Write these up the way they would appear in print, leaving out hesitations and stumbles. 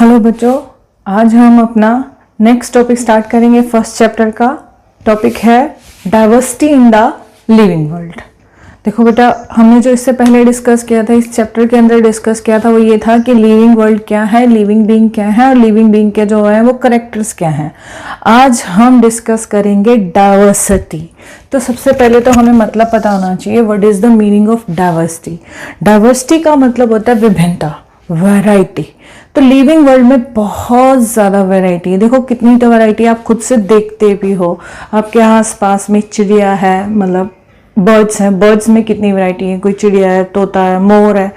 Hello बच्चों, आज हम अपना नेक्स्ट टॉपिक स्टार्ट करेंगे। फर्स्ट चैप्टर का टॉपिक है diversity in the living world. देखो बेटा, हमने जो इससे पहले डिस्कस किया था, इस चैप्टर के अंदर डिस्कस किया था, वो ये था कि लिविंग वर्ल्ड क्या है, लिविंग बीइंग क्या है और लिविंग बीइंग के जो है वो करेक्टर्स क्या हैं। आज हम डिस्कस करेंगे डाइवर्सिटी। तो सबसे पहले तो हमें मतलब पता होना चाहिए, what is the meaning of diversity. Diversity का मतलब होता है विभिन्नता, वैरायटी। तो लिविंग वर्ल्ड में बहुत ज़्यादा वैरायटी है। देखो कितनी तो वैरायटी आप खुद से देखते भी हो। आपके आसपास में चिड़िया है, मतलब बर्ड्स हैं, बर्ड्स में कितनी वैरायटी है। कोई चिड़िया है, तोता है, मोर है,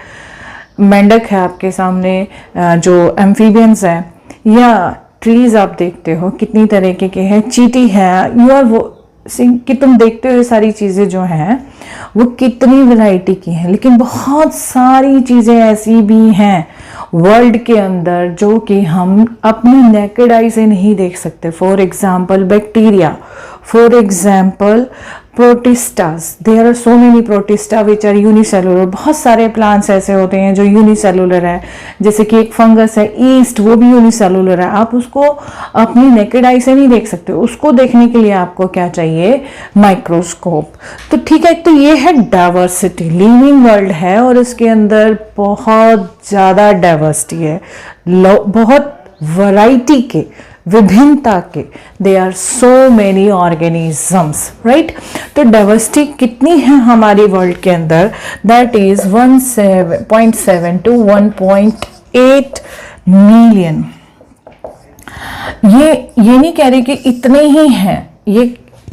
मेंढक है आपके सामने, जो एम्फीबियंस है, या ट्रीज आप देखते हो कितनी तरीके के हैं, चींटी है। यू आर वो कि तुम देखते हो ये सारी चीज़ें जो हैं वो कितनी वैरायटी की हैं। लेकिन बहुत सारी चीज़ें ऐसी भी हैं वर्ल्ड के अंदर जो कि हम अपनी नेकेड आई से नहीं देख सकते। For example bacteria, for example protistas. There are so many protista which are unicellular. बहुत सारे प्लांट्स ऐसे होते हैं जो यूनिसेलुलर है, जैसे कि एक फंगस है ईस्ट, वो भी यूनिसेलुलर है। आप उसको अपनी नेकेड आई से नहीं देख सकते, उसको देखने के लिए आपको क्या चाहिए, माइक्रोस्कोप। तो ठीक है, तो ये है डाइवर्सिटी, लिविंग वर्ल्ड है और इसके अंदर बहुत ज़्यादा डाइवर्सिटी है, बहुत वैरायटी के, विभिन्नता के। They are so many organisms, right. तो डाइवर्सिटी कितनी है हमारी वर्ल्ड के अंदर, दैट इज 1.7 to 1.8 मिलियन। ये नहीं कह रही कि इतने ही हैं, ये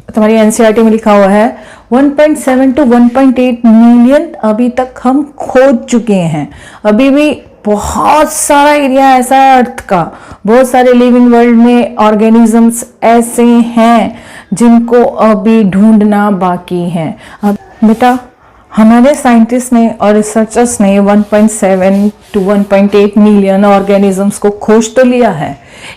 तुम्हारी एनसीईआरटी में लिखा हुआ है 1.7 to 1.8 मिलियन अभी तक हम खोज चुके हैं। अभी भी बहुत सारा एरिया ऐसा है अर्थ का, बहुत सारे लिविंग वर्ल्ड में ऑर्गेनिजम्स ऐसे हैं जिनको अभी ढूंढना बाकी है। अब बेटा, हमारे साइंटिस्ट ने और रिसर्चर्स ने 1.7 to 1.8 मिलियन ऑर्गेनिजम्स को खोज तो लिया है,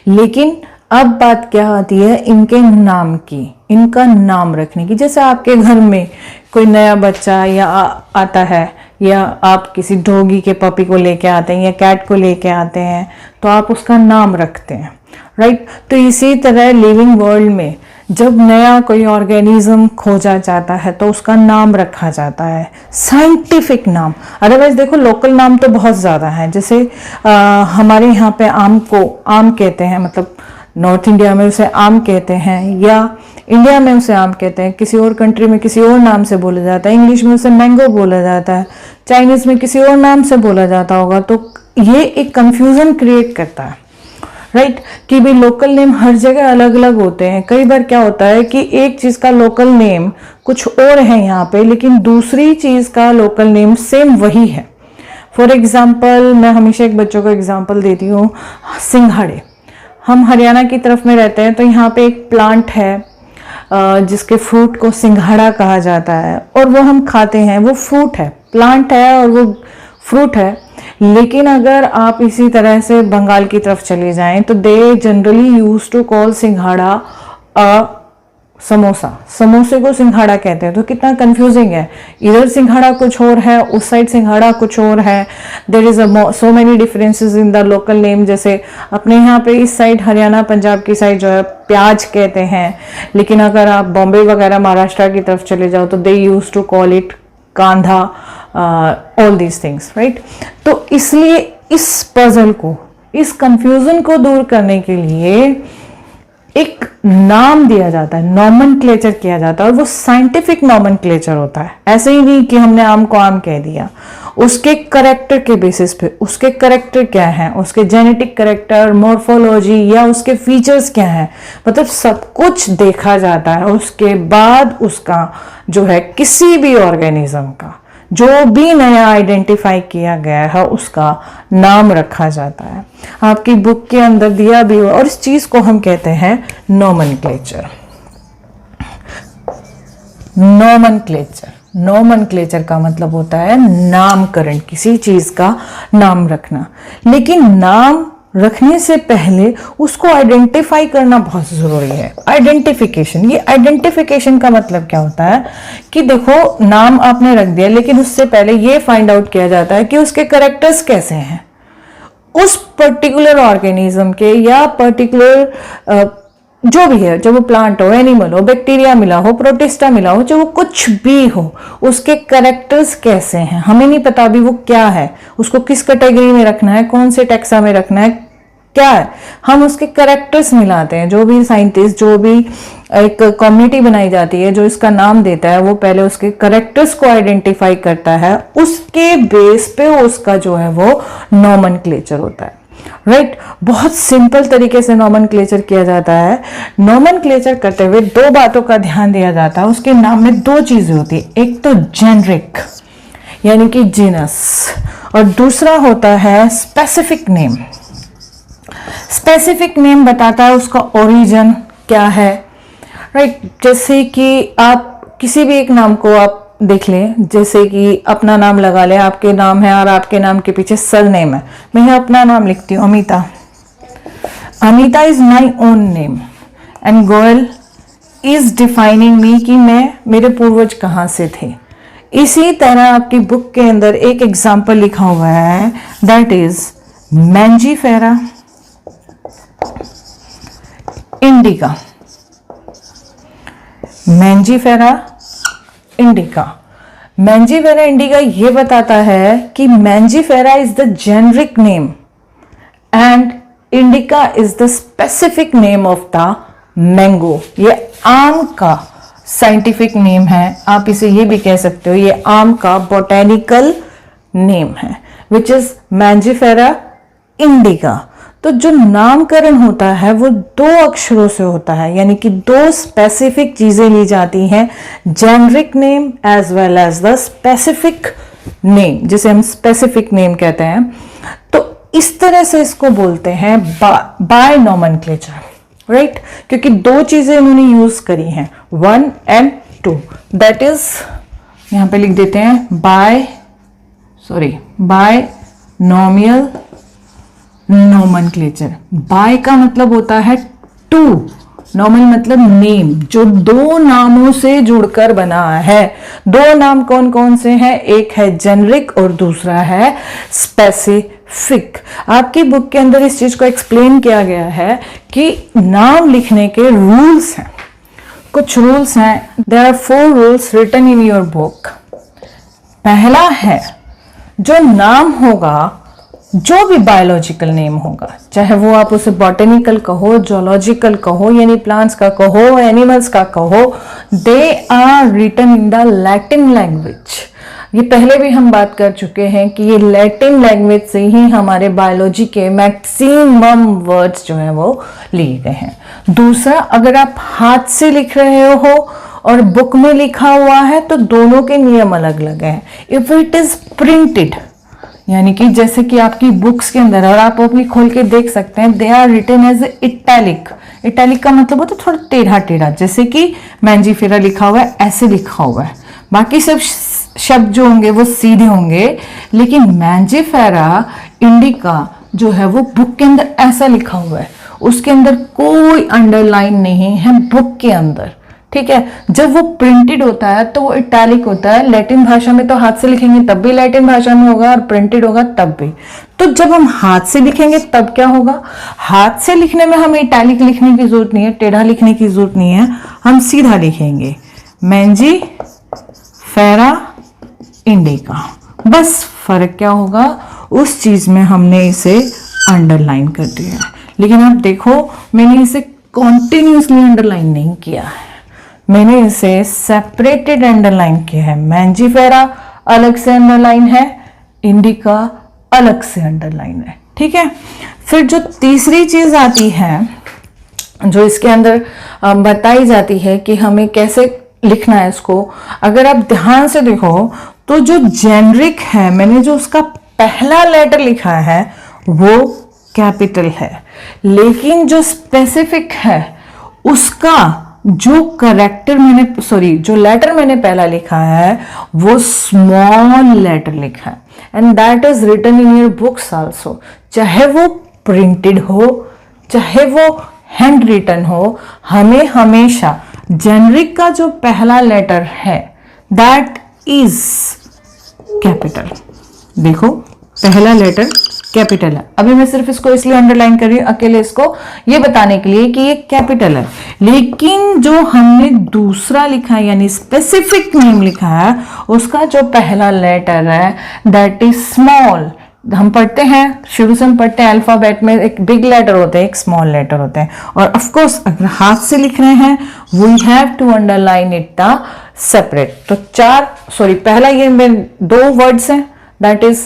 लेकिन अब बात क्या आती है इनके नाम की, इनका नाम रखने की। जैसे आपके घर में कोई नया बच्चा या आता है, या आप किसी डॉगी के पपी को लेके आते हैं या कैट को लेके आते हैं, तो आप उसका नाम रखते हैं, राइट। तो इसी तरह लिविंग वर्ल्ड में जब नया कोई ऑर्गेनिज्म खोजा जाता है तो उसका नाम रखा जाता है, साइंटिफिक नाम। अदरवाइज देखो लोकल नाम तो बहुत ज़्यादा है। जैसे हमारे यहाँ पे आम को आम कहते हैं, मतलब नॉर्थ इंडिया में उसे आम कहते हैं, या इंडिया में उसे आम कहते हैं, किसी और कंट्री में किसी और नाम से बोला जाता है। इंग्लिश में उसे मैंगो बोला जाता है, चाइनीज में किसी और नाम से बोला जाता होगा। तो ये एक कंफ्यूजन क्रिएट करता है, राइट, कि भी लोकल नेम हर जगह अलग अलग होते हैं। कई बार क्या होता है कि एक चीज का लोकल नेम कुछ और है यहाँ पे, लेकिन दूसरी चीज का लोकल नेम सेम वही है। फॉर एग्जाम्पल, मैं हमेशा एक बच्चों को एग्जाम्पल देती हूँ, सिंघाड़े। हम हरियाणा की तरफ में रहते हैं, तो यहाँ पे एक प्लांट है जिसके फ्रूट को सिंघाड़ा कहा जाता है, और वो हम खाते हैं। वो फ्रूट है, प्लांट है और वो फ्रूट है। लेकिन अगर आप इसी तरह से बंगाल की तरफ चले जाएं तो they generally use to call singhara samosa, समोसे को सिंघाड़ा कहते हैं। तो कितना कंफ्यूजिंग है, इधर सिंघाड़ा कुछ और है, उस साइड सिंघाड़ा कुछ और है। There is so many differences in the local name. जैसे अपने यहाँ पे इस साइड हरियाणा पंजाब की साइड जो है प्याज कहते हैं, लेकिन अगर आप बॉम्बे वगैरह महाराष्ट्र की तरफ चले जाओ तो they use to call it कांधा, ऑल दीज थिंग्स, राइट। तो इसलिए इस पजल को, इस कंफ्यूजन को दूर करने के लिए एक नाम दिया जाता है, नॉमेनक्लेचर किया जाता है, और वो साइंटिफिक नॉमेनक्लेचर होता है। ऐसे ही नहीं कि हमने आम को आम कह दिया, उसके करेक्टर के बेसिस पे, उसके करेक्टर क्या है, उसके जेनेटिक करेक्टर, मॉर्फोलॉजी, या उसके फीचर्स क्या है, मतलब सब कुछ देखा जाता है। उसके बाद उसका जो है किसी भी ऑर्गेनिज्म का जो भी नया आइडेंटिफाई किया गया है उसका नाम रखा जाता है। आपकी बुक के अंदर दिया भी हुआ, और इस चीज को हम कहते हैं नॉमेनक्लेचर। नॉमेनक्लेचर, नॉमेनक्लेचर का मतलब होता है नामकरण, किसी चीज का नाम रखना। लेकिन नाम रखने से पहले उसको आइडेंटिफाई करना बहुत जरूरी है। आइडेंटिफिकेशन, ये आइडेंटिफिकेशन का मतलब क्या होता है कि देखो नाम आपने रख दिया, लेकिन उससे पहले ये फाइंड आउट किया जाता है कि उसके कैरेक्टर्स कैसे हैं, उस पर्टिकुलर ऑर्गेनिज्म के या पर्टिकुलर जो भी है, जब वो प्लांट हो, एनिमल हो, बैक्टीरिया मिला हो, प्रोटिस्टा मिला हो, जो वो कुछ भी हो, उसके कैरेक्टर्स कैसे हैं हमें नहीं पता अभी वो क्या है, उसको किस कैटेगरी में रखना है, कौन से टैक्सा में रखना है, क्या है, हम उसके कैरेक्टर्स मिलाते हैं। जो भी साइंटिस्ट, जो भी एक कम्युनिटी बनाई जाती है जो इसका नाम देता है, वो पहले उसके कैरेक्टर्स को आइडेंटिफाई करता है, उसके बेस पे उसका जो है वो नॉमेनक्लेचर होता है। राइट, बहुत सिंपल तरीके से नॉमेनक्लेचर किया जाता है। नॉमेनक्लेचर करते हुए दो बातों का ध्यान दिया जाता है। उसके नाम में दो चीजें होती है, एक तो जेनरिक यानी कि जीनस, और दूसरा होता है स्पेसिफिक नेम। स्पेसिफिक नेम बताता है उसका ओरिजिन क्या है। राइट, जैसे कि आप किसी भी एक नाम को आप देख लें, जैसे कि अपना नाम लगा लें, आपके नाम है और आपके नाम के पीछे सरनेम है। मैं अपना नाम लिखती हूँ Amita. Amita is my own name and Goyal is defining me कि मैं, मेरे पूर्वज कहाँ से थे। इसी तरह आपकी बुक के अंदर एक एग्जाम्पल लिखा हुआ है, that is Mangifera indica. Mangifera indica, Mangifera indica ये बताता है कि Mangifera is the generic name and indica is the specific name of the mango. ये आम का साइंटिफिक नेम है, आप इसे ये भी कह सकते हो ये आम का बोटेनिकल नेम है, विच इज मैंजीफेरा इंडिका। तो जो नामकरण होता है वो दो अक्षरों से होता है, यानी कि दो स्पेसिफिक चीजें ली जाती हैं, generic name as well as the specific name, जिसे हम स्पेसिफिक नेम कहते हैं। तो इस तरह से इसको बोलते हैं बाय नॉमेनक्लेचर। राइट, क्योंकि दो चीजें इन्होंने यूज करी हैं, 1 and 2, दैट इज यहां पे लिख देते हैं बाय नॉमियल नॉमेनक्लेचर। बाय का मतलब होता है टू, नॉमल मतलब नेम, जो दो नामों से जुड़कर बना है। दो नाम कौन कौन से हैं? एक है जेनरिक और दूसरा है स्पेसिफिक। आपकी बुक के अंदर इस चीज को एक्सप्लेन किया गया है कि नाम लिखने के रूल्स हैं, कुछ रूल्स हैं। There are 4 rules written in your book. पहला है, जो नाम होगा, जो भी बायोलॉजिकल नेम होगा, चाहे वो आप उसे बॉटेनिकल कहो, जोलॉजिकल कहो, यानी प्लांट्स का कहो, एनिमल्स का कहो, they are written in the Latin language. ये पहले भी हम बात कर चुके हैं कि ये लैटिन लैंग्वेज से ही हमारे बायोलॉजी के मैक्सिमम वर्ड्स जो हैं वो लिए गए हैं। दूसरा, अगर आप हाथ से लिख रहे हो और बुक में लिखा हुआ है तो दोनों के नियम अलग अलग हैं। इफ इट इज प्रिंटेड, यानी कि जैसे कि आपकी बुक्स के अंदर, और आप अपनी खोल के देख सकते हैं, they are written as italic. Italic का मतलब होता है थोड़ा टेढ़ा टेढ़ा, जैसे कि मैंजीफेरा लिखा हुआ है ऐसे लिखा हुआ है। बाकी सब शब्द जो होंगे वो सीधे होंगे, लेकिन मैंजीफेरा इंडिका जो है वो बुक के अंदर ऐसा लिखा हुआ है, उसके अंदर कोई अंडरलाइन नहीं है बुक के अंदर। ठीक है, जब वो प्रिंटेड होता है तो वो इटैलिक होता है। लैटिन भाषा में तो हाथ से लिखेंगे तब भी लैटिन भाषा में होगा, और प्रिंटेड होगा तब भी। तो जब हम हाथ से लिखेंगे तब क्या होगा? हाथ से लिखने में हमें इटैलिक लिखने की जरूरत नहीं है, टेढ़ा लिखने की जरूरत नहीं है, हम सीधा लिखेंगे मैंजीफेरा इंडिका। बस फर्क क्या होगा? उस चीज में हमने इसे अंडरलाइन कर दिया है। लेकिन आप देखो, मैंने इसे कॉन्टिन्यूसली अंडरलाइन नहीं किया है, मैंने इसे सेपरेटेड अंडरलाइन किया है। मैंजीफेरा अलग से अंडरलाइन है, इंडिका अलग से अंडरलाइन है। ठीक है, फिर जो तीसरी चीज आती है, जो इसके अंदर बताई जाती है कि हमें कैसे लिखना है इसको, अगर आप ध्यान से देखो तो जो जेनरिक है, मैंने जो उसका पहला लेटर लिखा है वो कैपिटल है, लेकिन जो स्पेसिफिक है उसका जो जो लेटर मैंने पहला लिखा है वो स्मॉल लेटर लिखा है, and that is written in your books also. चाहे वो प्रिंटेड हो, चाहे वो हैंड रिटन हो, हमें हमेशा जेनरिक का जो पहला लेटर है दैट इज कैपिटल। देखो, पहला लेटर कैपिटल है। अभी मैं सिर्फ इसको इसलिए अंडरलाइन कर रही हूं अकेले इसको ये बताने के लिए कि ये कैपिटल है, लेकिन जो हमने दूसरा लिखा है यानी स्पेसिफिक नेम लिखा है उसका जो पहला लेटर है दैट इज स्मॉल। हम पढ़ते हैं, शुरू से हम पढ़ते हैं अल्फाबेट में एक बिग लेटर होते हैं, एक स्मॉल लेटर होते हैं, और ऑफ कोर्स अगर हाथ से लिख रहे हैं we have to underline it the separate. तो पहला ये में 2 वर्ड्स हैं that is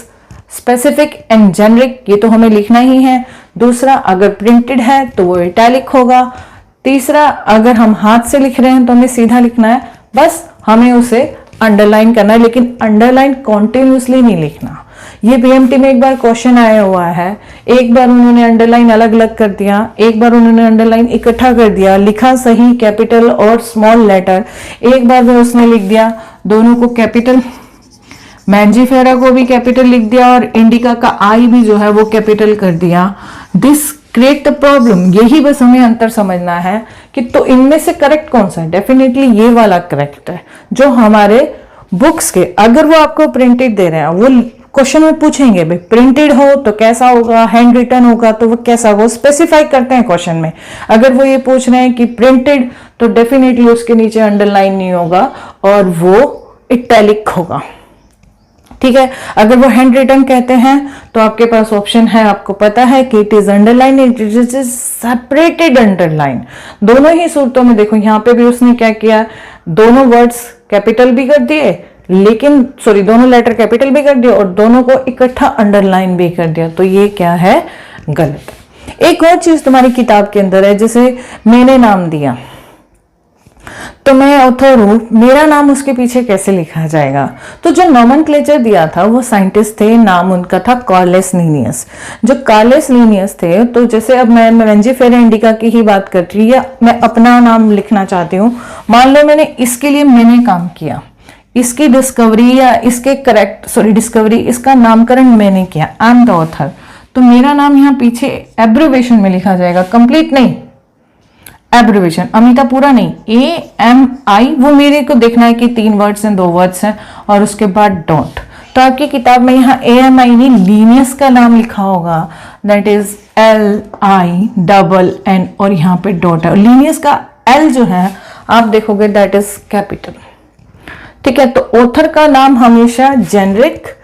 specific and generic, ये तो हमें लिखना ही है। दूसरा अगर प्रिंटेड है तो वो इटैलिक होगा। तीसरा अगर हम हाथ से लिख रहे हैं तो हमें सीधा लिखना है, बस हमें उसे अंडरलाइन करना है, लेकिन अंडरलाइन कॉन्टिन्यूसली नहीं लिखना। ये बीएमटी में एक बार क्वेश्चन आया हुआ है, एक बार उन्होंने अंडरलाइन अलग अलग कर दिया, एक बार उन्होंने अंडरलाइन इकट्ठा कर दिया, लिखा सही कैपिटल और स्मॉल लेटर, एक बार में उसने लिख दिया दोनों को कैपिटल, मैंजीफेरा को भी कैपिटल लिख दिया और इंडिका का आई भी जो है वो कैपिटल कर दिया। This create the problem. यही बस हमें अंतर समझना है कि तो इनमें से करेक्ट कौन सा है। डेफिनेटली ये वाला करेक्ट है जो हमारे बुक्स के, अगर वो आपको प्रिंटेड दे रहे हैं, वो क्वेश्चन में पूछेंगे भाई प्रिंटेड हो तो कैसा होगा, हैंड रिटन होगा तो वो कैसा होगा, स्पेसिफाई करते हैं क्वेश्चन में। अगर वो ये पूछ रहे हैं कि प्रिंटेड तो डेफिनेटली उसके नीचे अंडरलाइन नहीं होगा और वो इटैलिक होगा, ठीक है। अगर वो हैंड रिटन कहते हैं तो आपके पास ऑप्शन है, आपको पता है कि it is underline, it is separated underline. दोनों ही सूरतों में देखो, यहाँ पे भी उसने क्या किया, दोनों वर्ड्स कैपिटल भी कर दिए, लेकिन दोनों लेटर कैपिटल भी कर दिए और दोनों को इकट्ठा अंडरलाइन भी कर दिया, तो ये क्या है, गलत। एक और चीज तुम्हारी किताब के अंदर है, जैसे मैंने नाम दिया तो मैं ऑथर हूं, मेरा नाम उसके पीछे कैसे लिखा जाएगा। तो जो नोमेनक्लेचर दिया था वो साइंटिस्ट थे, नाम उनका था कार्लेस लीनियस। जो कार्लेस लीनियस थे, तो जैसे अब मैं मैंजीफेरा इंडिका की ही बात कर रही हूँ या मैं अपना नाम लिखना चाहती हूँ, मान लो मैंने इसके लिए मैंने काम किया, इसकी डिस्कवरी या इसके डिस्कवरी, इसका नामकरण मैंने किया, आई एम द ऑथर, तो मेरा नाम यहाँ पीछे एब्रिवेशन में लिखा जाएगा, कंप्लीट नहीं, एब्रिवेशन, अमिता पूरा नहीं, AMI, वो मेरे को देखना है कि 3 वर्ड्स हैं, 2 वर्ड्स हैं और उसके बाद डॉट। तो आपकी किताब में यहाँ AMI नहीं, लीनियस का नाम लिखा होगा, दैट इज LINN और यहाँ पे डॉट है। लीनियस का L जो है आप देखोगे दैट इज कैपिटल, ठीक है। तो ऑथर का नाम हमेशा जेनरिक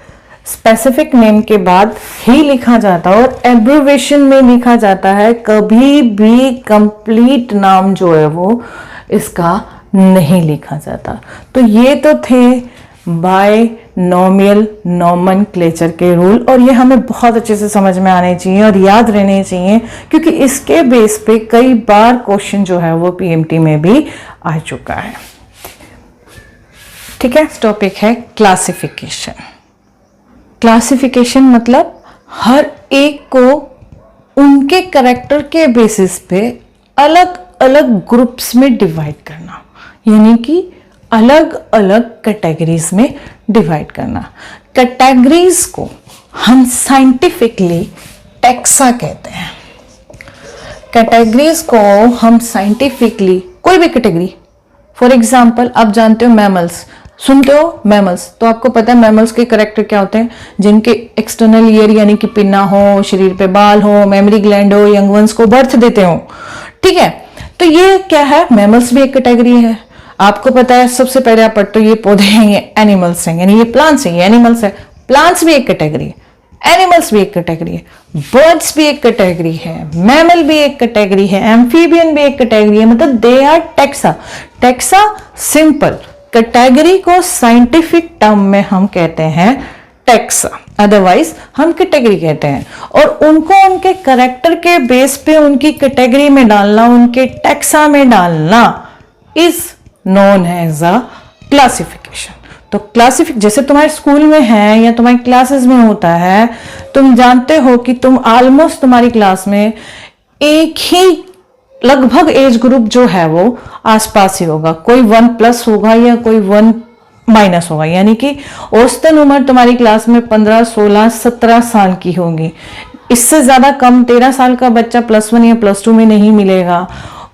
स्पेसिफिक नेम के बाद ही लिखा जाता है और एब्रिवेशन में लिखा जाता है, कभी भी कंप्लीट नाम जो है वो इसका नहीं लिखा जाता। तो ये तो थे बायनोमियल नोमेनक्लेचर के रूल, और ये हमें बहुत अच्छे से समझ में आने चाहिए और याद रहने चाहिए, क्योंकि इसके बेस पे कई बार क्वेश्चन जो है वो पीएमटी में भी आ चुका है, ठीक है। टॉपिक है क्लासिफिकेशन। क्लासिफिकेशन मतलब हर एक को उनके कैरेक्टर के बेसिस पे अलग अलग ग्रुप्स में डिवाइड करना, यानी कि अलग अलग कैटेगरीज में डिवाइड करना। कैटेगरीज को हम साइंटिफिकली टैक्सा कहते हैं। कैटेगरीज को हम साइंटिफिकली, कोई भी कैटेगरी, फॉर एग्जाम्पल आप जानते हो मैमल्स, सुनते हो मैमल्स, तो आपको पता है मैमल्स के कैरेक्टर क्या होते हैं, जिनके एक्सटर्नल ईयर यानी कि पिन्ना हो, शरीर पे बाल हो, मेमोरी ग्लैंड हो, यंग वंस को बर्थ देते हो, ठीक है। तो ये क्या है, मैमल्स भी एक कैटेगरी है। आपको पता है सबसे पहले आप पढ़ते हो ये पौधे हैं, ये एनिमल्स हैं, यानी ये प्लांट्स हैं, ये एनिमल्स है। प्लांट्स भी एक कैटेगरी है, एनिमल्स भी एक कैटेगरी है, बर्ड्स भी एक कैटेगरी है, मैमल भी एक कैटेगरी है, एम्फीबियन भी एक कैटेगरी है, मतलब they are taxa. Taxa simple, category को साइंटिफिक टर्म में हम कहते हैं टैक्सा, अदरवाइज हम कैटेगरी कहते हैं। और उनको उनके कैरेक्टर के बेस पे उनकी कैटेगरी में डालना, उनके टैक्सा में डालना is known as a classification. तो जैसे तुम्हारे स्कूल में है या तुम्हारी क्लासेस में होता है, तुम जानते हो कि तुम ऑलमोस्ट तुम्हारी क्लास में एक ही लगभग एज ग्रुप जो है वो आसपास ही होगा, कोई 1+ होगा या कोई 1- होगा, यानी कि औसतन उम्र तुम्हारी क्लास में 15, 16, 17 साल की होगी। इससे ज्यादा कम 13 साल का बच्चा +1 या +2 में नहीं मिलेगा।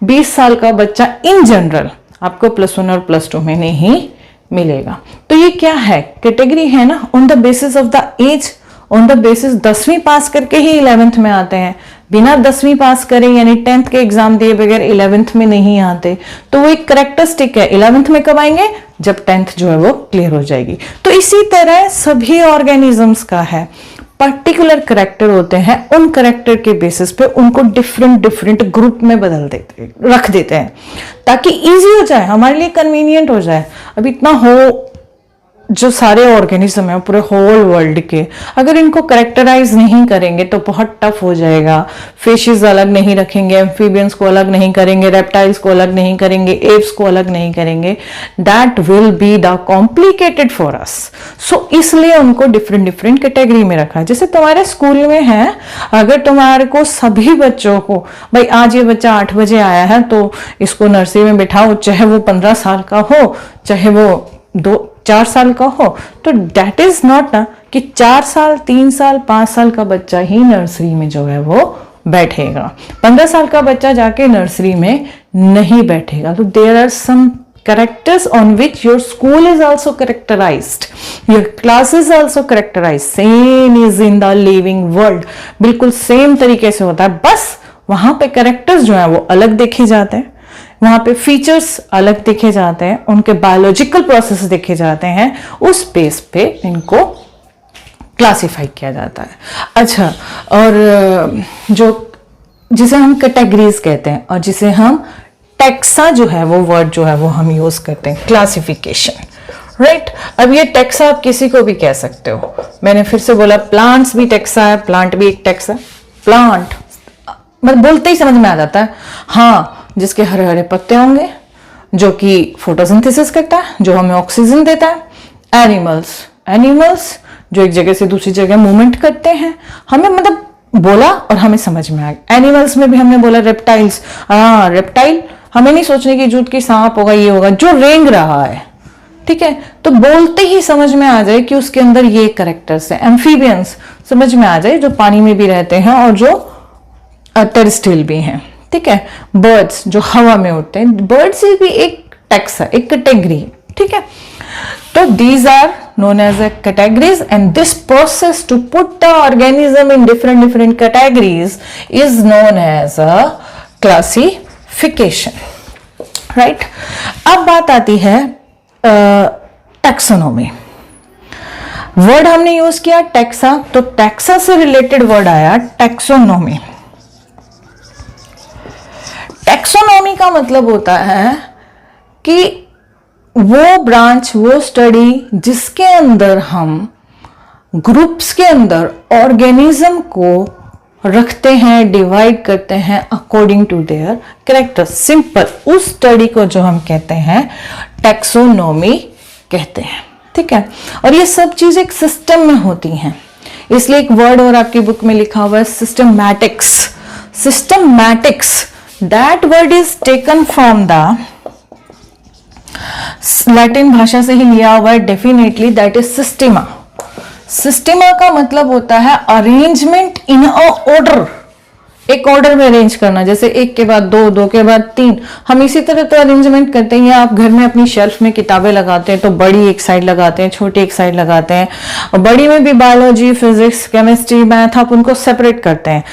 20 साल का बच्चा इन जनरल आपको +1 और +2 में नहीं मिलेगा। तो ये क्या है, कैटेगरी है ना, on the basis of the age on the basis 10वीं पास करके ही 11th में आते हैं, बिना 10वीं पास करें यानी 10th के एग्जाम दिए बगैर 11th में नहीं आते। तो वो एक करेक्टरिस्टिक है। 11th में कब आएंगे? जब 10th जो है वो क्लियर हो जाएगी। तो इसी तरह सभी ऑर्गेनिजम्स का है, पर्टिकुलर करेक्टर होते हैं, उन करेक्टर के बेसिस पे उनको डिफरेंट डिफरेंट ग्रुप में बदल देते, रख देते हैं ताकि इजी हो जाए, हमारे लिए कन्वीनियंट हो जाए। अब इतना हो जो सारे ऑर्गेनिज्म है पूरे होल वर्ल्ड के, अगर इनको करेक्टराइज नहीं करेंगे तो बहुत टफ हो जाएगा। फिशेस अलग नहीं रखेंगे, एम्फीबियंस को अलग नहीं करेंगे, रेप्टाइल्स को अलग नहीं करेंगे, एप्स को अलग नहीं करेंगे, that will be the complicated for us. So इसलिए उनको डिफरेंट डिफरेंट कैटेगरी में रखा है। जैसे तुम्हारे स्कूल में है, अगर तुम्हारे को सभी बच्चों को, भाई आज ये बच्चा 8 बजे आया है तो इसको नर्सरी में बिठाओ, चाहे वो 15 साल का हो, चाहे वो 4 साल का हो, तो दैट इज नॉट ना कि 4 साल 3 साल 5 साल का बच्चा ही नर्सरी में जो है वो बैठेगा, 15 साल का बच्चा जाके नर्सरी में नहीं बैठेगा। तो there are some characters on which your school is also characterized, your class is also characterized, same is in the living world, बिल्कुल सेम तरीके से होता है, बस वहां पे कैरेक्टर्स जो है वो अलग देखे जाते हैं, वहां पे फीचर्स अलग देखे जाते हैं, उनके बायोलॉजिकल प्रोसेस देखे जाते हैं, उस बेस पे इनको क्लासिफाई किया जाता है। अच्छा, और जो जिसे हम कैटेगरीज कहते हैं और जिसे हम टेक्सा जो है वो वर्ड जो है वो हम यूज करते हैं, क्लासिफिकेशन, राइट। अब ये टेक्सा आप किसी को भी कह सकते हो। मैंने फिर से बोला प्लांट्स भी टेक्सा है, प्लांट भी एक टेक्सा है। प्लांट मतलब बोलते ही समझ में आ जाता है, हाँ, जिसके हरे हरे पत्ते होंगे, जो कि फोटोसिंथेसिस करता है, जो हमें ऑक्सीजन देता है। एनिमल्स जो एक जगह से दूसरी जगह मूवमेंट करते हैं, हमें मतलब बोला और हमें समझ में आ गया। एनिमल्स में भी हमने बोला रेप्टाइल्स, हाँ रेप्टाइल, हमें नहीं सोचने की जरूरत कि सांप होगा, ये होगा, जो रेंग रहा है, ठीक है, तो बोलते ही समझ में आ जाए कि उसके अंदर ये कैरेक्टर्स है। एम्फीबियंस समझ में आ जाए, जो पानी में भी रहते हैं और जो टेरेस्ट्रियल भी हैं, ठीक है। बर्ड्स जो हवा में उड़ते हैं, बर्ड्स भी एक टेक्स है, एक कैटेगरी, ठीक है। तो these are known as a categories, and this process to put the organism in different categories is known as a classification, right? अब बात आती है टैक्सोनॉमी। वर्ड हमने यूज किया टेक्सा, तो टेक्सा से रिलेटेड वर्ड आया टैक्सोनॉमी। टैक्सोनॉमी का मतलब होता है कि वो ब्रांच, वो स्टडी जिसके अंदर हम ग्रुप्स के अंदर ऑर्गेनिज्म को रखते हैं, डिवाइड करते हैं according to their character. Simple, उस स्टडी को जो हम कहते हैं टैक्सोनॉमी कहते हैं, ठीक है। और ये सब चीज एक सिस्टम में होती हैं, इसलिए एक वर्ड और आपकी बुक में लिखा हुआ है systematics. Systematics, that word is taken from the Latin भाषा से ही लिया हुआ है, definitely, that is systema. Systema का मतलब होता है अरेंजमेंट इन अ ऑर्डर, एक ऑर्डर में अरेंज करना, जैसे एक के बाद दो, दो के बाद तीन। हम इसी तरह तो अरेंजमेंट करते हैं। आप घर में अपनी शेल्फ में किताबें लगाते हैं तो बड़ी एक साइड लगाते हैं, छोटी एक साइड लगाते हैं, और बड़ी में भी बायोलॉजी, फिजिक्स, केमिस्ट्री, मैथ, आप उनको सेपरेट करते हैं,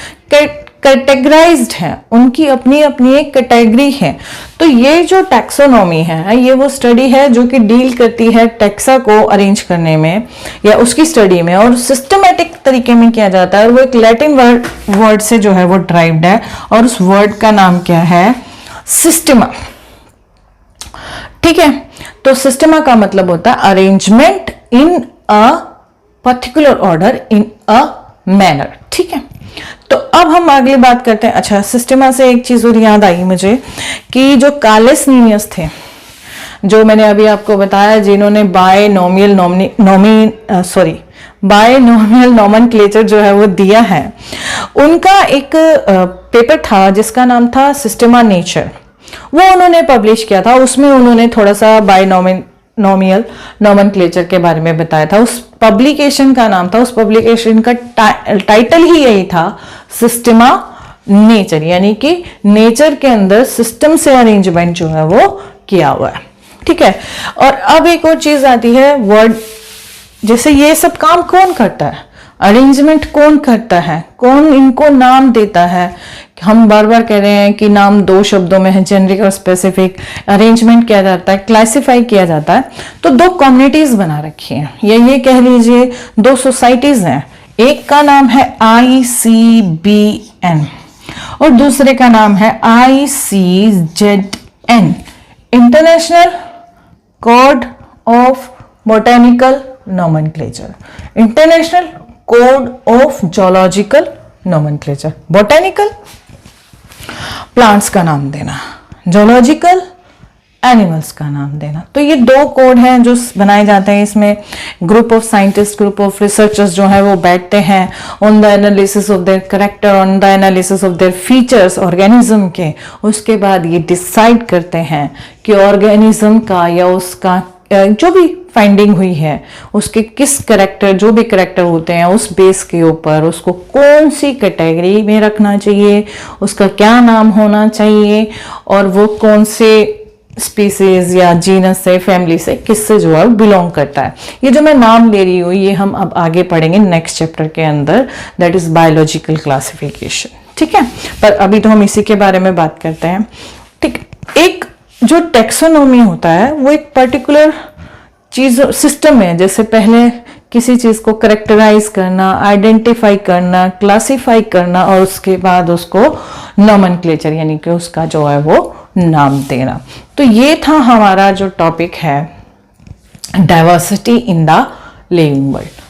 कैटेगराइज्ड है, उनकी अपनी अपनी एक कैटेगरी है। तो ये जो टैक्सोनॉमी है, ये वो स्टडी है जो कि डील करती है टैक्सा को अरेंज करने में या उसकी स्टडी में, और सिस्टमेटिक तरीके में किया जाता है। और वो एक लैटिन वर्ड से जो है वो ड्राइव्ड है, और उस वर्ड का नाम क्या है? सिस्टेमा, ठीक है। तो सिस्टेमा का मतलब होता है arrangement in a particular order, in a manner, ठीक है। तो अब हम अगली बात करते हैं। अच्छा, सिस्टेमा से एक चीज और याद आई मुझे कि जो कार्लेस लीनियस थे, जो मैंने अभी आपको बताया, जिन्होंने बायनोमियल नोमेनक्लेचर जो है वो दिया है, उनका एक पेपर था जिसका नाम था सिस्टेमा नेचर, वो उन्होंने पब्लिश किया था। उसमें उन्होंने थोड़ा सा बायनोमियल नोमेनक्लेचर के बारे में बताया था। उस पब्लिकेशन का नाम था, उस पब्लिकेशन का टाइटल ही यही था, सिस्टेमा नेचर, यानी कि नेचर के अंदर सिस्टम से अरेंजमेंट जो है वो किया हुआ है, ठीक है। और अब एक और चीज आती है, वर्ड, जैसे ये सब काम कौन करता है? अरेंजमेंट कौन करता है, कौन इनको नाम देता है। हम बार बार कह रहे हैं कि नाम दो शब्दों में है, जेनरिक और स्पेसिफिक। अरेंजमेंट किया जाता है, क्लासिफाई किया जाता है। तो दो कम्युनिटीज बना रखी हैं, ये कह लीजिए दो सोसाइटीज हैं। एक का नाम है ICBN और दूसरे का नाम है ICZN, international code of botanical nomenclature, international code of zoological nomenclature. Botanical plants का नाम देना, जोलॉजिकल एनिमल्स का नाम देना। तो ये दो कोड हैं जो बनाए जाते हैं। इसमें group of scientist, group of researchers जो है वो बैठते हैं on the analysis of their character, on the analysis of their features organism के। उसके बाद ये डिसाइड करते हैं कि ऑर्गेनिज्म का या उसका जो भी फाइंडिंग हुई है उसके किस करेक्टर, जो भी करेक्टर होते हैं उस बेस के ऊपर उसको कौन सी कैटेगरी में रखना चाहिए, उसका क्या नाम होना चाहिए और वो कौन से स्पीसीज या जीनस से, फैमिली से, किससे जो है बिलोंग करता है। ये जो मैं नाम ले रही हूँ ये हम अब आगे पढ़ेंगे नेक्स्ट चैप्टर के अंदर, दैट इज बायोलॉजिकल क्लासिफिकेशन। ठीक है, पर अभी तो हम इसी के बारे में बात करते हैं। ठीक, एक जो टेक्सोनोमी होता है वो एक पर्टिकुलर चीज सिस्टम है। जैसे पहले किसी चीज को करेक्टराइज करना, आइडेंटिफाई करना, क्लासिफाई करना और उसके बाद उसको नोमेनक्लेचर यानी कि उसका जो है वो नाम देना। तो ये था हमारा जो टॉपिक है diversity in the living world.